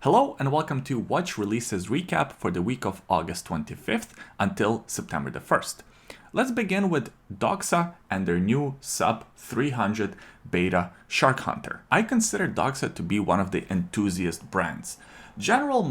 Hello and welcome to Watch Releases Recap for the week of August 25th until September the 1st. Let's begin with Doxa and their new Sub 300 Beta Sharkhunter. I consider Doxa to be one of the enthusiast brands. General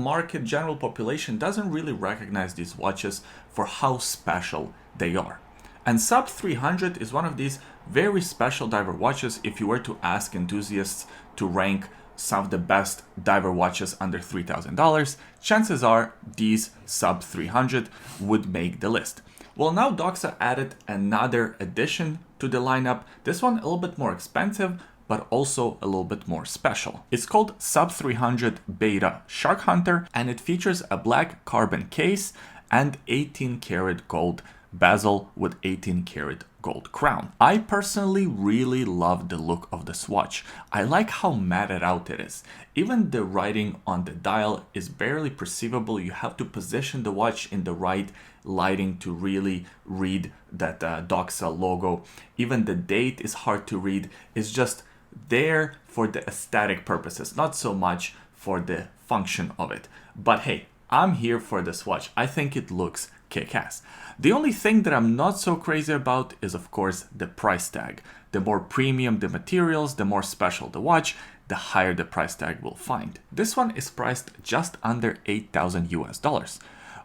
population doesn't really recognize these watches for how special they are. And Sub 300 is one of these very special diver watches. If you were to ask enthusiasts to rank some of the best diver watches under $3,000, chances are these Sub 300 would make the list. Well, now Doxa added another addition to the lineup. This one a little bit more expensive, but also a little bit more special. It's called Sub 300 Beta Sharkhunter, and it features a black carbon case and 18 karat gold bezel with 18 karat gold crown. I personally really love the look of this watch. I like how matted out it is. Even the writing on the dial is barely perceivable. You have to position the watch in the right lighting to really read that Doxa logo. Even the date is hard to read. It's just there for the aesthetic purposes, not so much for the function of it. But hey, I'm here for this watch. I think it looks kick-ass. The only thing that I'm not so crazy about is, of course, the price tag. The more premium the materials, the more special the watch, the higher the price tag will find. This one is priced just under $8,000,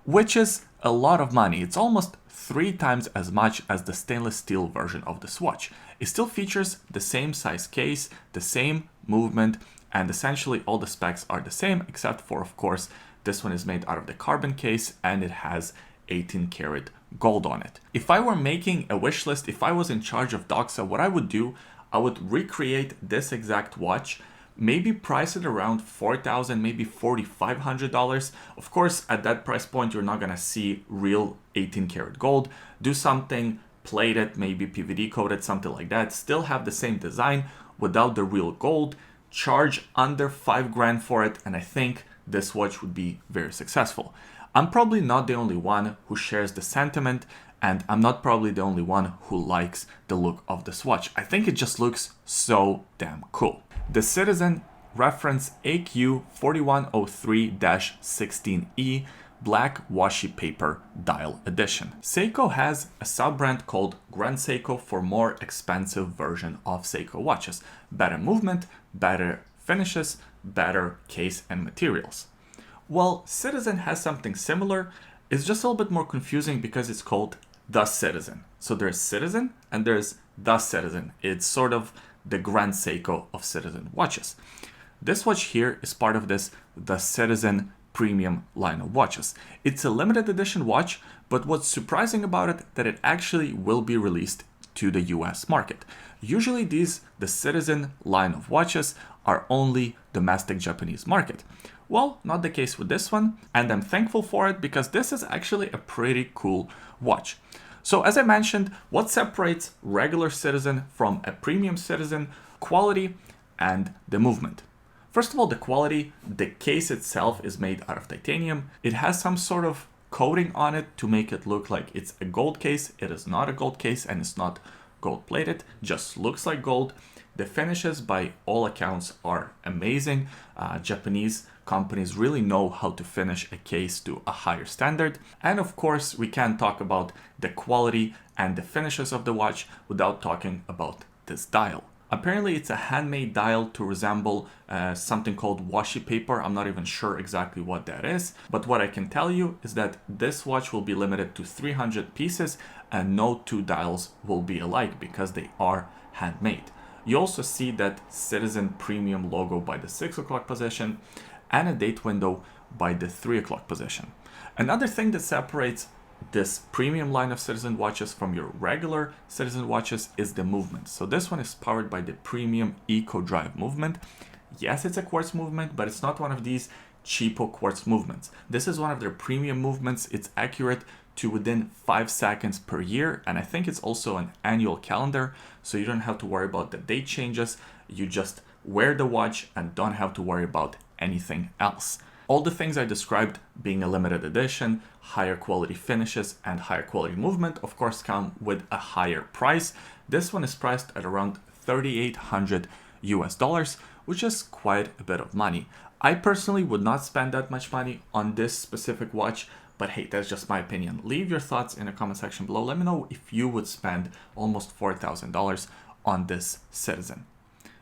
which is a lot of money. It's almost 3 times as much as the stainless steel version of this watch. It still features the same size case, the same movement, and essentially all the specs are the same, except for, of course, this one is made out of the carbon case and it has 18 karat gold on it. If I were making a wish list, if I was in charge of Doxa, what I would do, I would recreate this exact watch, maybe price it around $4,000, maybe $4,500. Of course, at that price point, you're not gonna see real 18 karat gold. Do something plated, maybe PVD coated, something like that. Still have the same design without the real gold. Charge under $5,000 for it, and I think this watch would be very successful. I'm probably not the only one who shares the sentiment, and I'm not probably the only one who likes the look of this watch. I think it just looks so damn cool. The Citizen reference AQ 4103-16E black washi paper dial edition. Seiko has a sub-brand called Grand Seiko for more expensive version of Seiko watches. Better movement, better finishes, better case and materials. Well, Citizen has something similar. It's just a little bit more confusing because it's called the Citizen. So there's Citizen and there's the Citizen. It's sort of the Grand Seiko of Citizen watches. This watch here is part of this the Citizen premium line of watches. It's a limited edition watch, but what's surprising about it that it actually will be released to the US market. Usually the Citizen line of watches are only domestic Japanese market. Well, not the case with this one, and I'm thankful for it because this is actually a pretty cool watch. So as I mentioned, what separates regular Citizen from a premium Citizen? Quality and the movement. First of all, the quality, the case itself is made out of titanium. It has some sort of coating on it to make it look like it's a gold case. It is not a gold case and it's not gold plated, just looks like gold. The finishes by all accounts are amazing. Japanese companies really know how to finish a case to a higher standard. And of course, we can't talk about the quality and the finishes of the watch without talking about this dial. Apparently, it's a handmade dial to resemble something called washi paper. I'm not even sure exactly what that is. But what I can tell you is that this watch will be limited to 300 pieces and no 2 dials will be alike because they are handmade. You also see that Citizen Premium logo by the 6 o'clock position and a date window by the 3 o'clock position. Another thing that separates this premium line of Citizen watches from your regular Citizen watches is the movement. So this one is powered by the premium Eco Drive movement. Yes, it's a quartz movement, but it's not one of these cheapo quartz movements. This is one of their premium movements. It's accurate to within 5 seconds per year. And I think it's also an annual calendar. So you don't have to worry about the date changes. You just wear the watch and don't have to worry about anything else. All the things I described being a limited edition, higher quality finishes and higher quality movement, of course, come with a higher price. This one is priced at around $3,800, which is quite a bit of money. I personally would not spend that much money on this specific watch, but hey, that's just my opinion. Leave your thoughts in the comment section below. Let me know if you would spend almost $4,000 on this Citizen.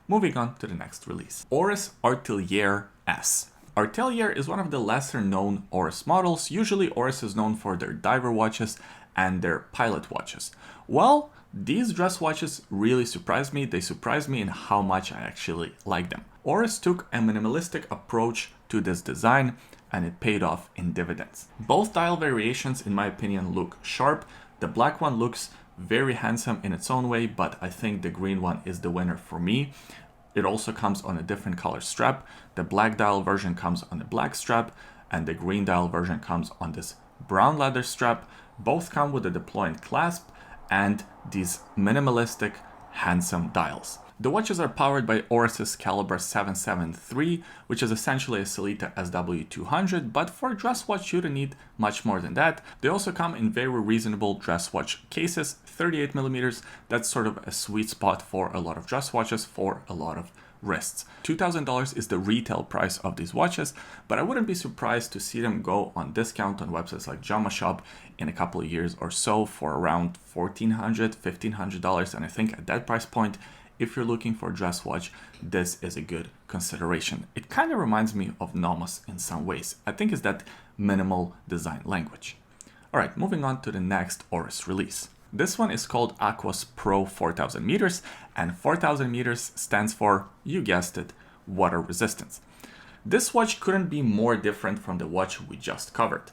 Moving on to the next release. Oris Artelier S. Artelier is one of the lesser known Oris models. Usually Oris is known for their diver watches and their pilot watches. Well, these dress watches really surprised me. They surprised me in how much I actually like them. Oris took a minimalistic approach to this design and it paid off in dividends. Both dial variations, in my opinion, look sharp. The black one looks very handsome in its own way, but I think the green one is the winner for me. It also comes on a different color strap. The black dial version comes on a black strap and the green dial version comes on this brown leather strap. Both come with a deploying clasp and these minimalistic, handsome dials. The watches are powered by Oris's Caliber 773, which is essentially a Sellita SW200, but for a dress watch you don't need much more than that. They also come in very reasonable dress watch cases, 38mm. That's sort of a sweet spot for a lot of dress watches, for a lot of wrists. $2,000 is the retail price of these watches, but I wouldn't be surprised to see them go on discount on websites like Jama Shop in a couple of years or so for around $1,400, $1,500. And I think at that price point, if you're looking for a dress watch, this is a good consideration. It kind of reminds me of Nomos in some ways. I think it's that minimal design language. All right, moving on to the next Oris release. This one is called AquisPro 4000 meters, and 4000 meters stands for, you guessed it, water resistance. This watch couldn't be more different from the watch we just covered.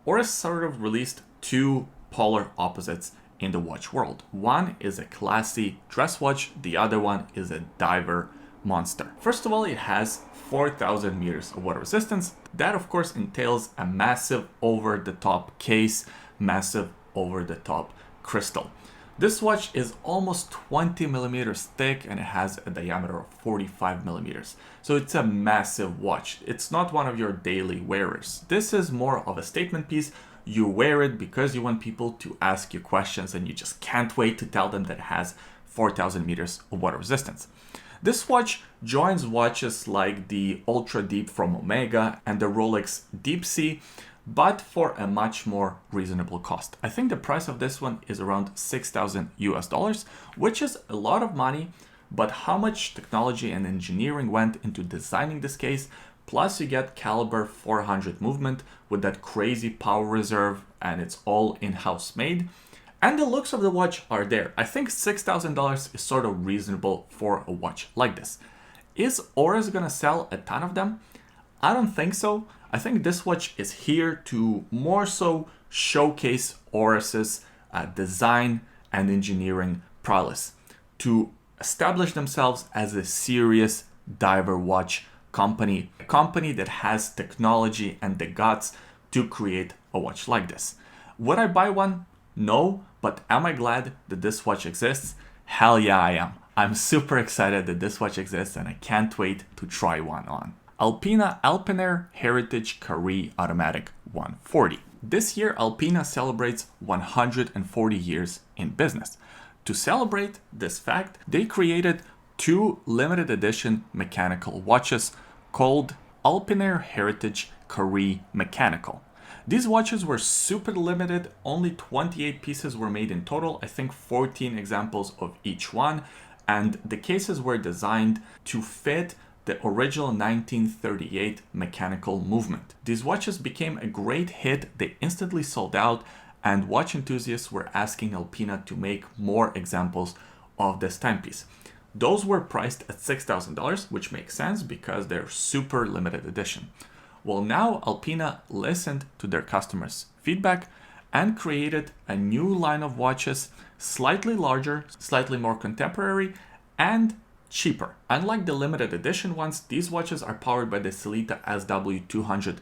Oris sort of released two polar opposites in the watch world. One is a classy dress watch, the other one is a diver monster. First of all, it has 4000 meters of water resistance. That of course entails a massive over-the-top case, massive over-the-top crystal. This watch is almost 20 millimeters thick and it has a diameter of 45 millimeters. So it's a massive watch. It's not one of your daily wearers. This is more of a statement piece. You wear it because you want people to ask you questions and you just can't wait to tell them that it has 4000 meters of water resistance. This watch joins watches like the Ultra Deep from Omega and the Rolex Deep Sea, but for a much more reasonable cost. I think the price of this one is around $6,000, which is a lot of money, but how much technology and engineering went into designing this case. Plus you get caliber 400 movement with that crazy power reserve and it's all in-house made. And the looks of the watch are there. I think $6,000 is sort of reasonable for a watch like this. Is Oris gonna sell a ton of them? I don't think so. I think this watch is here to more so showcase Oris's design and engineering prowess, to establish themselves as a serious diver watch company, a company that has technology and the guts to create a watch like this. Would I buy one? No, but am I glad that this watch exists? Hell yeah, I am. I'm super excited that this watch exists and I can't wait to try one on. Alpina Alpiner Heritage Carrée Automatic 140. This year, Alpina celebrates 140 years in business. To celebrate this fact, they created two limited edition mechanical watches called Alpiner Heritage Carrée Mechanical. These watches were super limited, only 28 pieces were made in total, I think 14 examples of each one, and the cases were designed to fit the original 1938 mechanical movement. These watches became a great hit, they instantly sold out, and watch enthusiasts were asking Alpina to make more examples of this timepiece. Those were priced at $6,000, which makes sense because they're super limited edition. Well, now Alpina listened to their customers' feedback and created a new line of watches, slightly larger, slightly more contemporary, and cheaper. Unlike the limited edition ones, these watches are powered by the Sellita SW200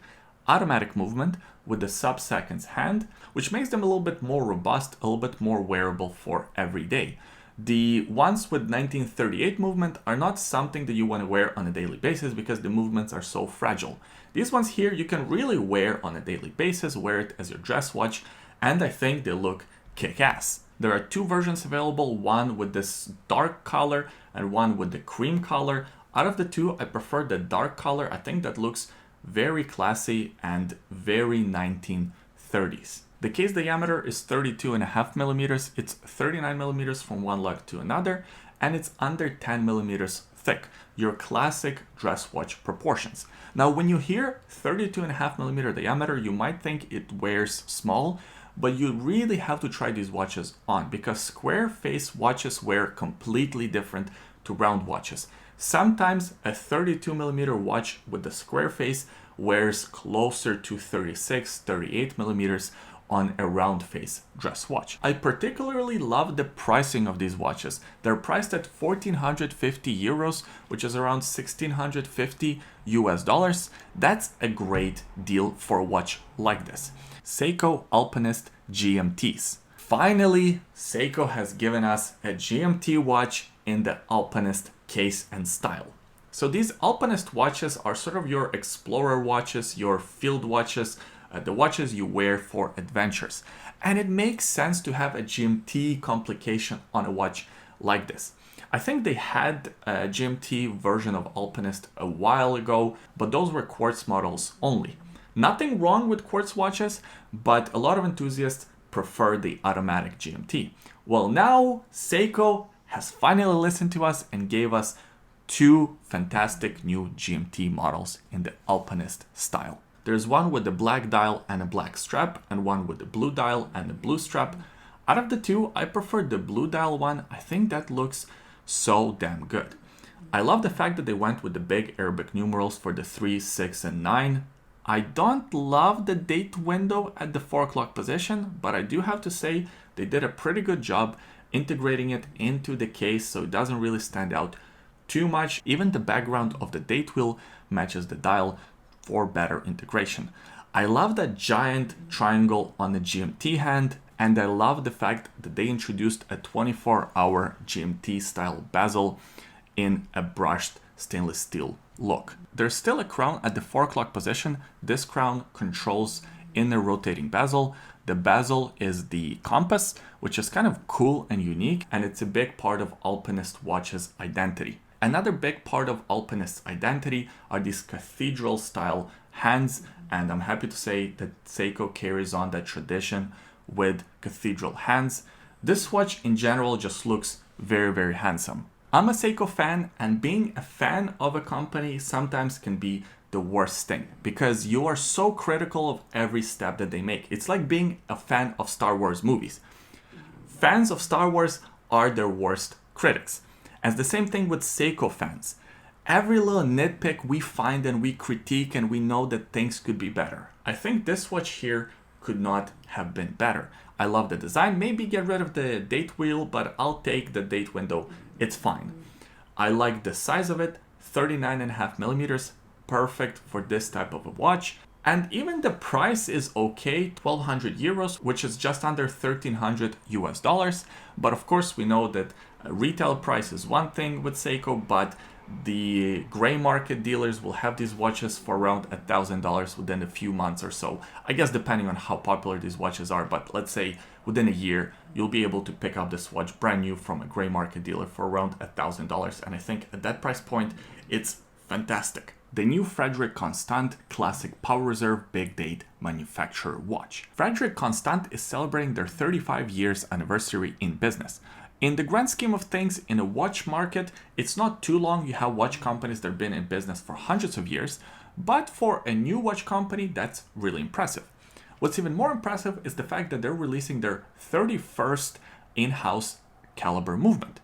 automatic movement with the sub-seconds hand, which makes them a little bit more robust, a little bit more wearable for every day. The ones with 1938 movement are not something that you want to wear on a daily basis because the movements are so fragile. These ones here you can really wear on a daily basis, wear it as your dress watch, and I think they look kick-ass. There are two versions available, one with this dark color and one with the cream color. Out of the two, I prefer the dark color. I think that looks very classy and very 1930s. The case diameter is 32.5 millimeters. It's 39 millimeters from one lug to another, and it's under 10 millimeters thick, your classic dress watch proportions. Now, when you hear 32.5 millimeter diameter, you might think it wears small, but you really have to try these watches on because square face watches wear completely different to round watches. Sometimes a 32 millimeter watch with the square face wears closer to 36, 38 millimeters on a round face dress watch. I particularly love the pricing of these watches. They're priced at 1,450 euros, which is around 1,650 US dollars. That's a great deal for a watch like this. Seiko Alpinist GMTs. Finally, Seiko has given us a GMT watch in the Alpinist case and style. So these Alpinist watches are sort of your explorer watches, your field watches, the watches you wear for adventures. And it makes sense to have a GMT complication on a watch like this. I think they had a GMT version of Alpinist a while ago, but those were quartz models only. Nothing wrong with quartz watches, but a lot of enthusiasts prefer the automatic GMT. Well, now Seiko has finally listened to us and gave us two fantastic new GMT models in the Alpinist style. There's one with the black dial and a black strap, and one with the blue dial and the blue strap. Out of the two, I prefer the blue dial one. I think that looks so damn good. I love the fact that they went with the big Arabic numerals for the 3, 6, and 9. I don't love the date window at the 4 o'clock position, but I do have to say they did a pretty good job integrating it into the case so it doesn't really stand out too much. Even the background of the date wheel matches the dial for better integration. I love that giant triangle on the GMT hand, and I love the fact that they introduced a 24-hour GMT style bezel in a brushed stainless steel look. There's still a crown at the 4 o'clock position. This crown controls in the rotating bezel. The bezel is the compass, which is kind of cool and unique, and it's a big part of Alpinist watches identity. Another big part of Alpinist's identity are these cathedral style hands, and I'm happy to say that Seiko carries on that tradition with cathedral hands. This watch in general just looks very, very handsome. I'm a Seiko fan, and being a fan of a company sometimes can be the worst thing because you are so critical of every step that they make. It's like being a fan of Star Wars movies. Fans of Star Wars are their worst critics. And the same thing with Seiko fans. Every little nitpick we find and we critique and we know that things could be better. I think this watch here could not have been better. I love the design. Maybe get rid of the date wheel, but I'll take the date window. It's fine. I like the size of it, 39.5 millimeters, perfect for this type of a watch. And even the price is okay, 1,200 euros, which is just under 1,300 US dollars. But of course, we know that retail price is one thing with Seiko, but the gray market dealers will have these watches for around $1,000 within a few months or so. I guess depending on how popular these watches are, but let's say within a year, you'll be able to pick up this watch brand new from a gray market dealer for around $1,000. And I think at that price point, it's fantastic. The new Frederique Constant Classic Power Reserve Big Date Manufacturer Watch. Frederique Constant is celebrating their 35 years anniversary in business. In the grand scheme of things, in a watch market, it's not too long. You have watch companies that have been in business for hundreds of years, but for a new watch company, that's really impressive. What's even more impressive is the fact that they're releasing their 31st in-house caliber movement.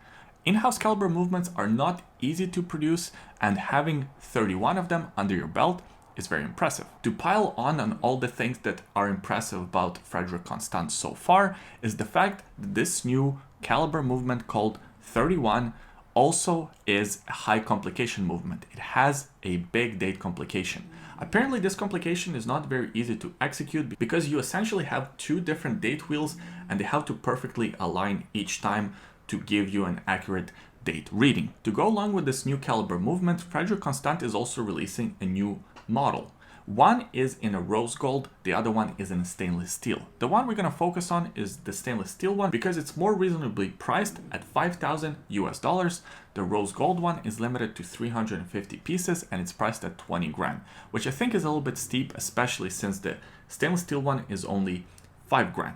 In-house caliber movements are not easy to produce, and having 31 of them under your belt is very impressive. To pile on all the things that are impressive about Frederique Constant so far is the fact that this new caliber movement called 31 also is a high complication movement. It has a big date complication. Apparently this complication is not very easy to execute because you essentially have two different date wheels and they have to perfectly align each time to give you an accurate date reading. To go along with this new caliber movement, Frederique Constant is also releasing a new model, One is in a rose gold, the other one is in a stainless steel. The one we're going to focus on is the stainless steel one because it's more reasonably priced at $5,000. The rose gold one is limited to 350 pieces and it's priced at 20 grand, which I think is a little bit steep, especially since the stainless steel one is only 5 grand.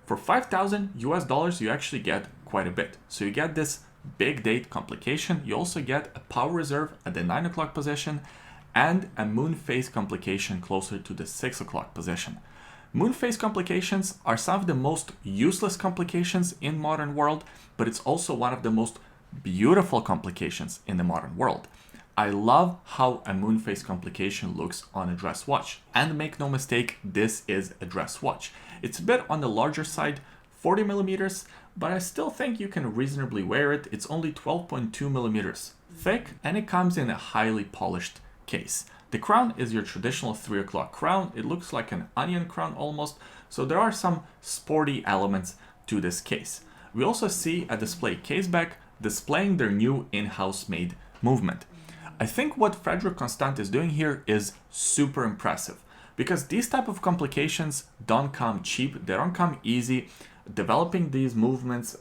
For $5,000, you actually get quite a bit. So you get this big date complication. You also get a power reserve at the 9 o'clock position and a moon phase complication closer to the 6 o'clock position. Moon phase complications are some of the most useless complications in modern world, but it's also one of the most beautiful complications in the modern world. I love how a moon phase complication looks on a dress watch. And make no mistake, this is a dress watch. It's a bit on the larger side, 40 millimeters, but I still think you can reasonably wear it. It's only 12.2 millimeters thick and it comes in a highly polished case. The crown is your traditional 3 o'clock crown. It looks like an onion crown almost, so there are some sporty elements to this case. We also see a display case back displaying their new in-house made movement. I think what Frederique Constant is doing here is super impressive because these type of complications don't come cheap, they don't come easy. Developing these movements,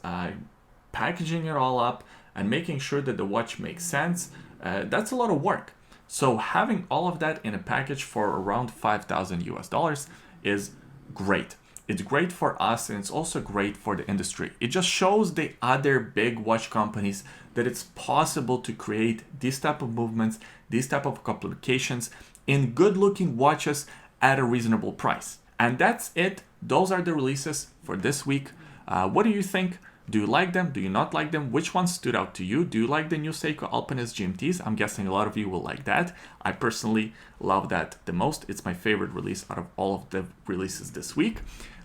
packaging it all up and making sure that the watch makes sense, that's a lot of work. So having all of that in a package for around $5,000 is great. It's great for us and it's also great for the industry. It just shows the other big watch companies that it's possible to create these type of movements, these type of complications in good looking watches at a reasonable price. And that's it. Those are the releases for this week. What do you think? Do you like them? Do you not like them? Which ones stood out to you? Do you like the new Seiko Alpinist GMTs? I'm guessing a lot of you will like that. I personally love that the most. It's my favorite release out of all of the releases this week.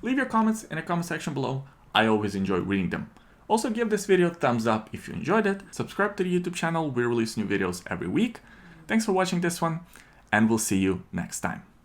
Leave your comments in the comment section below. I always enjoy reading them. Also give this video a thumbs up if you enjoyed it. Subscribe to the YouTube channel. We release new videos every week. Thanks for watching this one and we'll see you next time.